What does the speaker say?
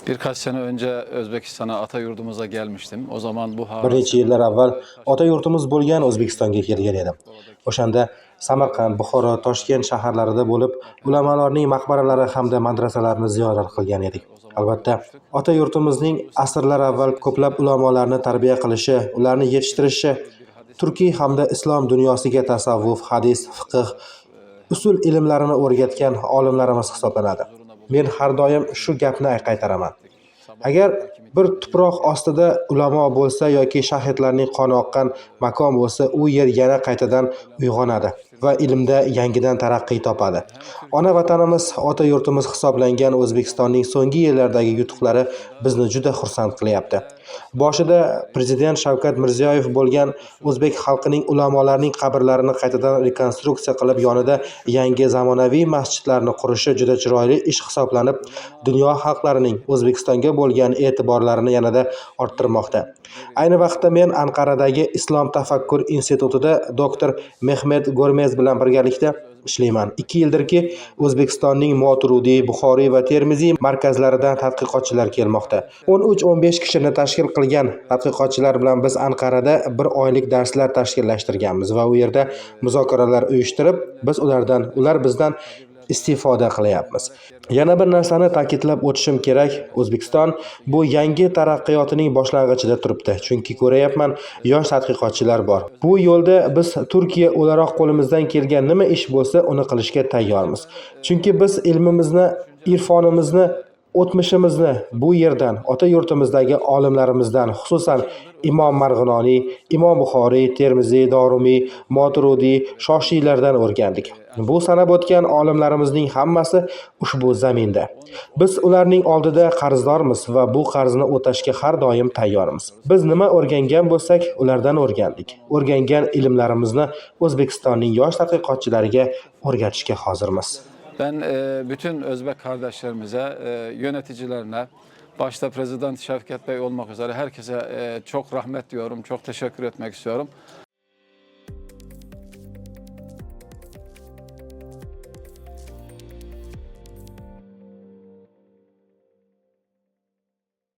Birkaç sene önce Özbekistan'a ata yurdumuza gelmiştim. O zaman bu Bir necha yillar avval ota yurtimiz bo'lgan O'zbekistonga kelgan edim. O'shanda Samarqand, Buxoro, Toshkent shaharlarida bo'lib, ulamolarning maqbaralari hamda madrasalarini ziyorat qilgan edik. Albatta, ota yurtimizning asrlar avval ko'plab ulamolarni tarbiya qilishi, ularni yetishtirishi turkiy hamda islom dunyosiga tasavvuf, hadis, fiqh, usul ilmlarini o'rgatgan olimlarimiz hisoblanadi. Men har doim shu gapni qaytaraman. Agar bir tuproq ostida ulamo bo'lsa yoki shahidlarning qoni oqqan makon bo'lsa, u yer yana qaytadan uyg'onadi va ilmda yangidan taraqqiy topadi. Ona vatanimiz, ota yurtimiz hisoblangan O'zbekistonning so'nggi yillardagi yutuqlari bizni juda xursand qilyapti. Boshida Prezident Shavkat Mirziyoyev bo'lgan o'zbek xalqining ulamolarning qabrlarini qaytadan rekonstruksiya qilib, yonida yangi zamonaviy masjidlarni qurishi juda chiroyli ish hisoblanib, dunyo xalqlarining O'zbekistonga bo'lgan e'tiborlarini yanada orttirmoqda. Ayni vaqtda men Anqaradagi Islom tafakkur institutida doktor Mehmet Gormez bilan birgalikda ishlayman. 2 yildirki O'zbekistonning Motrudiy, Buxoriy va Termiziy markazlaridan tadqiqotchilar kelmoqda. 13-15 kishini tashkil qilgan tadqiqotchilar bilan biz Anqarada bir oylik darslar tashkillashtirganmiz va u yerda muzokaralar uyushtirib, ular bizdan istifoda qilyapmiz. Yana bir narsani ta'kidlab o'tishim kerak. O'zbekiston bu yangi taraqqiyotining boshlang'ichida turibdi. Chunki ko'rayapman, yosh tadqiqotchilar bor. Bu yo'lda biz Turkiya o'laroq qo'limizdan kelgan nima ish bo'lsa, uni qilishga tayyormiz. Chunki biz ilmimizni, irfonimizni, o'tmishimizni bu yerdan, ota yurtimizdagi olimlarimizdan, xususan Imom Marg'inoniy, Imom Buxoriy, Termiziy, Dorumiy, Motrudiy, Shoshiylardan o'rgandik. Bu sanab o'tgan olimlarimizning hammasi ushbu zaminda. Biz ularning oldida qarzdormiz va bu qarzni o'tashga har doim tayyormiz. Biz nima o'rgangan bo'lsak, ulardan o'rgandik. O'rgangan ilmlarimizni O'zbekistonning yosh tadqiqotchilariga o'rgatishga hozirmiz. Ben bütün Özbek kardeşlerimize, yöneticilerine, başta Prezident Şevket Bey olmak üzere herkese çok rahmet diyorum, çok teşekkür etmek istiyorum.